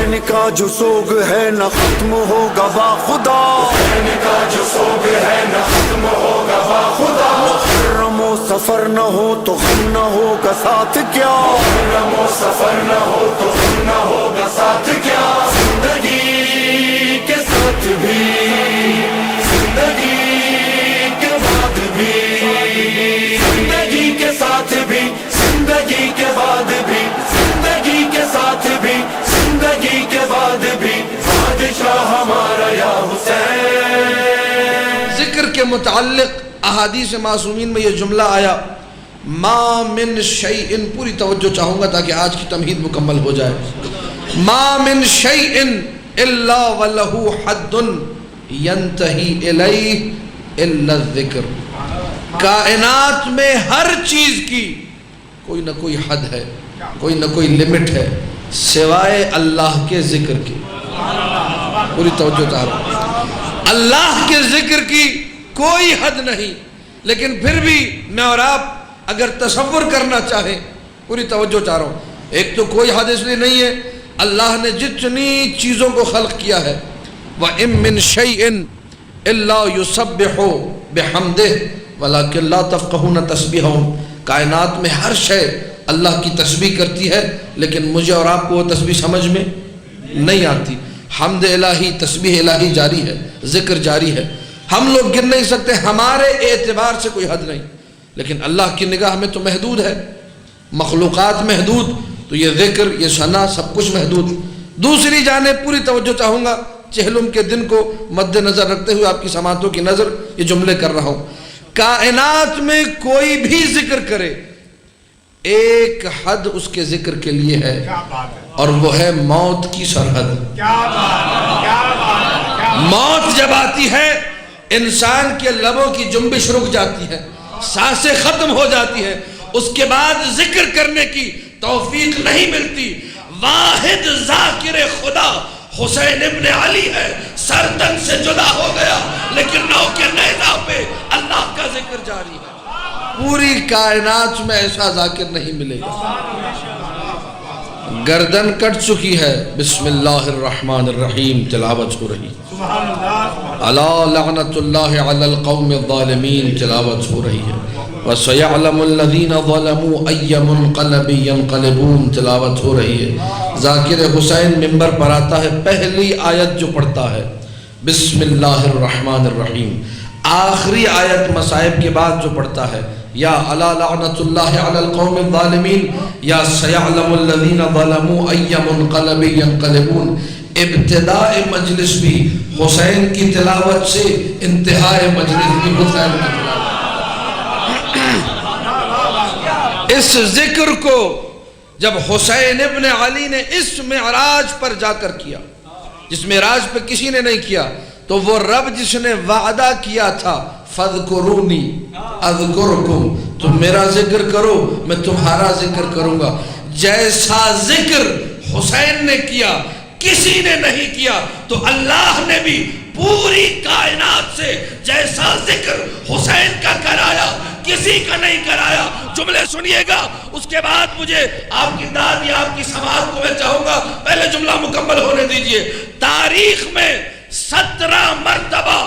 حسین کا جو سوگ ہے نہ ختم ہوگا با خدا، حسین کا جو سوگ ہے نہ ختم ہوگا با خدا، محرم و سفر نہ ہو تو غم نہ ہوگا ساتھ کیا، محرم و سفر نہ ہو تو غم نہ ہوگا ساتھ کیا، زندگی کے ساتھ بھی زندگی کے بعد بھی، زندگی کے ساتھ بھی زندگی کے بعد بھی، زندگی کے ساتھ بھی زندگی کے بعد بھی، بادشاہ ہمارا یا حسین۔ ذکر کے متعلق احادیث معصومین میں یہ جملہ آیا، ما من شیء، پوری توجہ چاہوں گا تاکہ آج کی تمہید مکمل ہو جائے، ما من شیء الا وله حد ينتهي الیہ الا الذکر، کائنات میں ہر چیز کی کوئی نہ کوئی حد ہے، کوئی نہ کوئی لمٹ ہے، سوائے اللہ کے ذکر کی۔ پوری توجہ چاہ رہا ہوں، اللہ کے ذکر کی کوئی حد نہیں، لیکن پھر بھی میں اور آپ اگر تصور کرنا چاہیں، پوری توجہ چاہ رہا ہوں، ایک تو کوئی حد اس لیے نہیں ہے، اللہ نے جتنی چیزوں کو خلق کیا ہے، وَإِن مِّن شَيْءٍ إِلَّا يُسَبِّحُ بِحَمْدِهِ وَلَكِنْ لَا تَفْقَهُونَ تَسْبِيحَهُم، کائنات میں ہر شے اللہ کی تسبیح کرتی ہے، لیکن مجھے اور آپ کو وہ تسبیح سمجھ میں نہیں آتی۔ حمد الہی، تسبیح الہی جاری ہے، ذکر جاری ہے، ہم لوگ گن نہیں سکتے، ہمارے اعتبار سے کوئی حد نہیں، لیکن اللہ کی نگاہ میں تو محدود ہے، مخلوقات محدود، تو یہ ذکر، یہ ثنا، سب کچھ محدود۔ دوسری جانب پوری توجہ چاہوں گا، چہلم کے دن کو مد نظر رکھتے ہوئے آپ کی سماعتوں کی نظر یہ جملے کر رہا ہوں، کائنات میں کوئی بھی ذکر کرے، ایک حد اس کے ذکر کے لیے ہے، اور وہ ہے موت کی سرحد۔ موت جب آتی ہے، انسان کے لبوں کی جنبش رک جاتی ہے، سانسیں ختم ہو جاتی ہے، اس کے بعد ذکر کرنے کی توفیق نہیں ملتی۔ واحد ذاکر خدا حسین ابن علی ہے، سر تن سے جدا ہو گیا، لیکن نو کے نیزہ پہ اللہ کا ذکر جاری ہے۔ پوری کائنات میں ایسا ذاکر نہیں ملے گا۔ گردن کٹ چکی ہے، بسم اللہ الرحمن الرحیم تلاوت ہو رہی، الا لعنت اللہ علی القوم الظالمین تلاوت ہو رہی ہے، وَسَيَعْلَمُ الَّذِينَ ظَلَمُوا أَيَّ مُنْقَلَبٍ يَنْقَلِبُونَ تلاوت ہو رہی ہے۔ ذاکر حسین ممبر پر آتا ہے، پہلی آیت جو پڑھتا ہے بسم اللہ الرحمن الرحیم، آخری آیت مصائب کے بعد جو پڑھتا ہے یا الا لعنت اللہ علی القوم الظالمین یا سیعلم الذین ظلموا ای منقلب ینقلبون، ابتداء مجلس بھی حسین کی تلاوت سے، انتہاء مجلس بھی حسین کی تلاوت۔ اس ذکر کو جب حسین ابن علی نے اس معراج پر جا کر کیا، جس معراج پہ کسی نے نہیں کیا، تو وہ رب جس نے وعدہ کیا تھا فَاذْكُرُونِي أَذْكُرْكُمْ، تم میرا ذکر کرو میں تمہارا ذکر کروں گا، جیسا ذکر حسین نے کیا کسی نے نہیں کیا، تو اللہ نے بھی پوری کائنات سے جیسا ذکر حسین کا کرایا کسی کا نہیں کرایا۔ جملے سنیے گا، اس کے بعد مجھے آپ کی داد یا آپ کی سماعت کو میں چاہوں گا، پہلے جملہ مکمل ہونے دیجئے۔ تاریخ میں 17 مرتبہ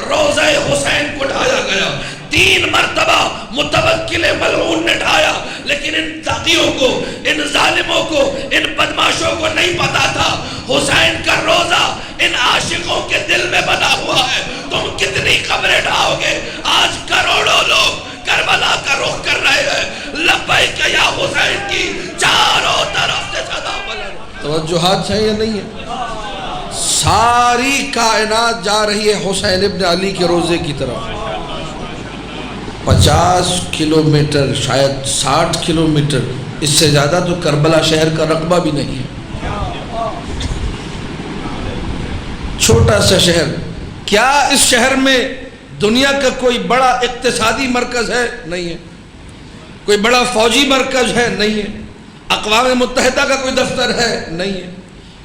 روضہ حسین کو ڈھایا گیا، 3 مرتبہ متوکل ملعون نے ڈھایا، لیکن ان تقیوں کو، ان ظالموں کو، ان بدماشوں کو نہیں پتا تھا حسین کا روضہ ان عاشقوں کے دل میں بنا ہوا ہے۔ تم کتنی قبریں ڈھاؤ گے؟ آج کروڑوں لوگ کربلا کا رخ کر رہے ہیں، لبیک یا حسین کی چاروں طرف سے صدا بلند۔ توجہات ہے یا نہیں ہے؟ ساری کائنات جا رہی ہے حسین ابن علی کے روزے کی طرف۔ 50 کلومیٹر، شاید 60 کلومیٹر، اس سے زیادہ تو کربلا شہر کا رقبہ بھی نہیں ہے۔ چھوٹا سا شہر، کیا اس شہر میں دنیا کا کوئی بڑا اقتصادی مرکز ہے؟ نہیں ہے۔ کوئی بڑا فوجی مرکز ہے؟ نہیں ہے۔ اقوام متحدہ کا کوئی دفتر ہے؟ نہیں ہے۔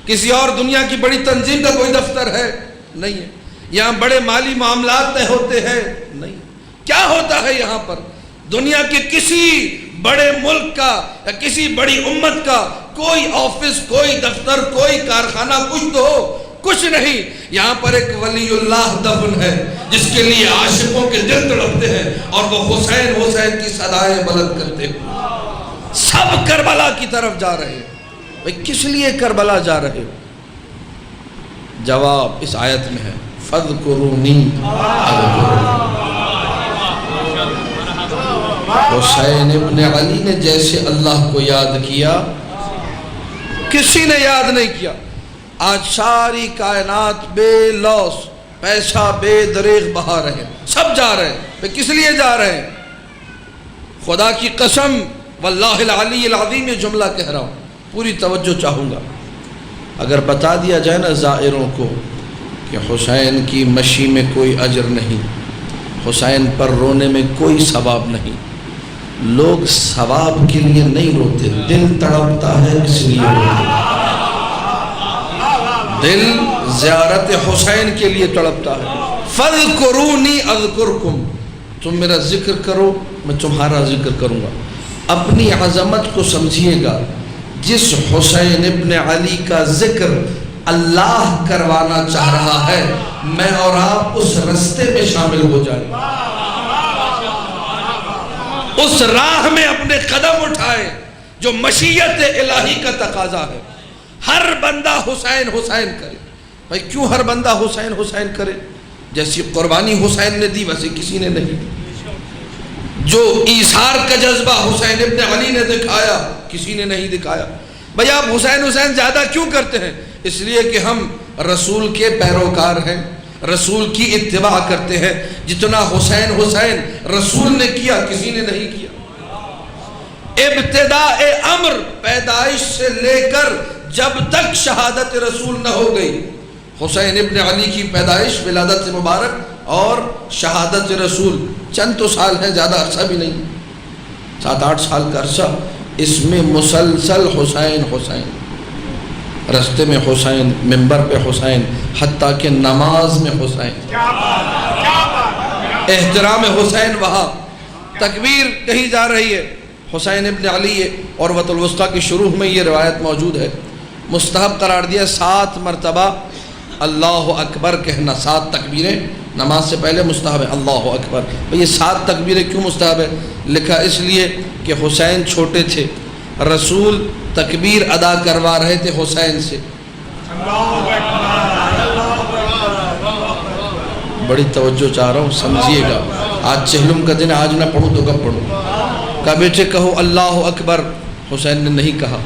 کسی اور دنیا کی بڑی تنظیم کا کوئی دفتر ہے؟ نہیں ہے۔ یہاں بڑے مالی معاملات طے ہوتے ہیں؟ نہیں۔ کیا ہوتا ہے یہاں پر؟ دنیا کے کسی بڑے ملک کا یا کسی بڑی امت کا کوئی آفس، کوئی دفتر، کوئی کارخانہ کچھ تو ہو، کچھ نہیں. یہاں پر ایک ولی اللہ دفن ہے جس کے لیے عاشقوں کے دل تڑپتے ہیں اور وہ حسین حسین کی صدائیں بلند کرتے ہیں. سب کربلا کی طرف جا رہے ہیں. بھئی کس لیے کربلا جا رہے ہو؟ جواب اس آیت میں ہے فَاذْكُرُونِي أَذْكُرْكُمْ. حسین ابن علی نے جیسے اللہ کو یاد کیا کسی نے یاد نہیں کیا. آج ساری کائنات بے لوث، پیسہ بے دریغ بہا رہے ہیں، سب جا رہے ہیں. کس لیے جا رہے ہیں؟ خدا کی قسم واللہ العلی العظیم یہ جملہ کہہ رہا ہوں، پوری توجہ چاہوں گا. اگر بتا دیا جائے نا زائروں کو کہ حسین کی مشی میں کوئی اجر نہیں، حسین پر رونے میں کوئی ثواب نہیں، لوگ ثواب کے لیے نہیں روتے، دل تڑپتا ہے اس لیے روتے. دل زیارت حسین کے لیے تڑپتا ہے. فَاذْكُرُونِي أَذْكُرْكُمْ. تم میرا ذکر کرو میں تمہارا ذکر کروں گا. اپنی عظمت کو سمجھیے گا. جس حسین ابن علی کا ذکر اللہ کروانا چاہ رہا ہے، میں اور آپ اس رستے میں شامل ہو جائیں، اس راہ میں اپنے قدم اٹھائیں جو مشیت الہی کا تقاضا ہے. ہر بندہ حسین حسین کرے. بھائی کیوں ہر بندہ حسین حسین کرے؟ جیسی قربانی حسین نے دی ویسے کسی نے نہیں. جو ایثار کا جذبہ حسین ابن علی نے دکھایا کسی نے نہیں دکھایا. بھائی آپ حسین حسین زیادہ کیوں کرتے ہیں؟ اس لیے کہ ہم رسول کے پیروکار ہیں، رسول کی اتباع کرتے ہیں. جتنا حسین حسین رسول نے کیا کسی نے نہیں کیا. ابتداء امر پیدائش سے لے کر جب تک شہادت رسول نہ ہو گئی، حسین ابن علی کی پیدائش ولادت مبارک اور شہادت رسول چند تو سال ہیں، زیادہ عرصہ بھی نہیں، 7-8 سال کا عرصہ. اس میں مسلسل حسین حسین، رستے میں حسین، منبر پہ حسین، حتیٰ کہ نماز میں حسین، احترام حسین. وہاں تکبیر کہی جا رہی ہے حسین ابن علی ہے. عروۃ الوثقیٰ کی شروع میں یہ روایت موجود ہے. مستحب قرار دیا 7 مرتبہ اللہ اکبر کہنا. 7 تکبیریں نماز سے پہلے مستحب ہے. اللہ اکبر. یہ 7 تکبیریں کیوں مستحب ہے؟ لکھا اس لیے کہ حسین چھوٹے تھے، رسول تکبیر ادا کروا رہے تھے حسین سے. بڑی توجہ چاہ رہا ہوں، سمجھیے گا. آج چہلم کا دن، آج نہ پڑھوں تو کب پڑھوں؟ کہا بیٹے کہو اللہ اکبر. حسین نے نہیں کہا،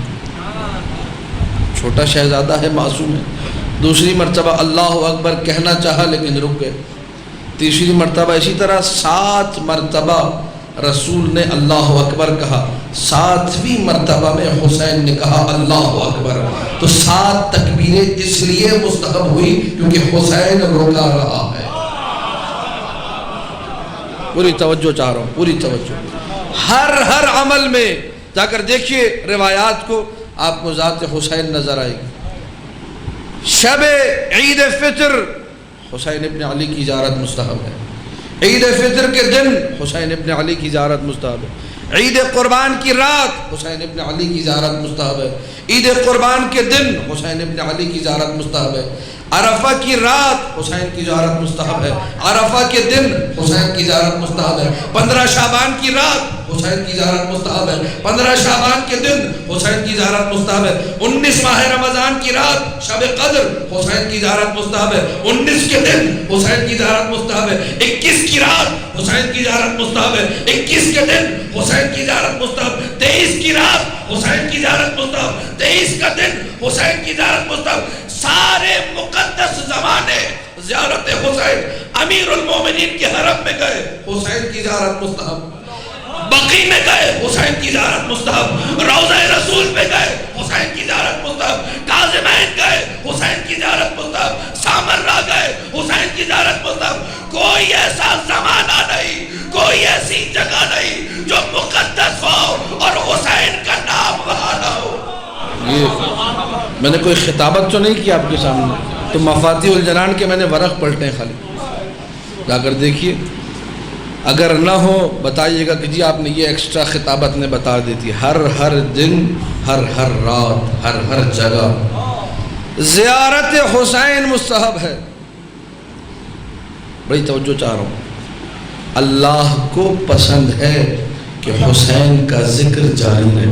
چھوٹا شہزادہ ہے، معصوم ہے. دوسری مرتبہ اللہ اکبر کہنا چاہا لیکن رک گئے. تیسری مرتبہ اسی طرح 7 مرتبہ رسول نے اللہ اکبر کہا. 7ویں مرتبہ میں حسین نے کہا اللہ اکبر. تو 7 تکبیریں اس لیے مستحب ہوئی کیونکہ حسین روکا رہا ہے. پوری توجہ چاہ رہا ہوں، پوری توجہ. ہر عمل میں جا کر دیکھیے روایات کو، آپ کو ذات حسین نظر آئے گی. شب عید فطر حسین ابن علی کی زیارت مستحب ہے. عید فطر کے دن حسین ابن علی کی زیارت مستحب ہے. عید قربان کی رات حسین ابن علی کی زیارت مستحب ہے. عید قربان کے دن حسین ابن علی کی زیارت مستحب ہے. عرفہ کی رات حسین کی زیارت مستحب ہے. عرفہ کے دن حسین کی زیارت مستحب ہے. 15 شعبان کی رات حسین کی زیارت مستحب ہے. 15 شعبان کے دن حسین کی زیارت مستحب ہے. 19 ماہ رمضان کی رات شب قدر حسین کی زیارت مستحب ہے. 19 کے دن حسین کی زیارت مستحب ہے. 21 کی رات حسین کی زیارت مستحب ہے. 21 کے دن حسین کی زیارت مستحب. 23 کی رات حسین کی زیارت مستحب. 23 کا دن حسین کی زیارت مستحب. سارے مقدس زمانے زیارت حسین. امیر المومنین کے حرم میں گئے حسین کی زیارت مستحب. بقی میں گئے حسین کی زیارت مستحب. روضہ رسول میں گئے حسین کی زیارت مستحب. کاظمین گئے حسین کی زیارت مستحب. سامرہ گئے حسین کی زیارت مستحب. کوئی ایسا زمانہ نہیں، کوئی ایسی جگہ نہیں جو مقدس ہو اور حسین کا نام وہاں نہ ہو. یہ میں نے کوئی خطابت تو نہیں کی آپ کے سامنے، تو مفاتیح الجنان کے میں نے ورق پلٹے ہیں. خالی جا کر دیکھیے اگر نہ ہو بتائیے گا کہ جی آپ نے یہ ایکسٹرا خطابت نے بتا دیتی. ہر دن ہر رات ہر جگہ زیارت حسین مستحب ہے. بڑی توجہ چاہ رہا ہوں. اللہ کو پسند ہے کہ حسین کا ذکر جاری رہے.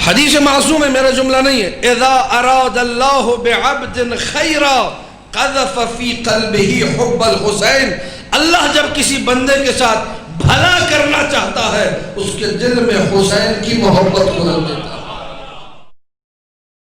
حدیث معصوم ہے، میرا جملہ نہیں ہے. اذا اراد اللہ بعبد خیرا قذف فی قلبہ حب الحسین. اللہ جب کسی بندے کے ساتھ بھلا کرنا چاہتا ہے اس کے دل میں حسین کی محبت کو ڈال دیتا ہے.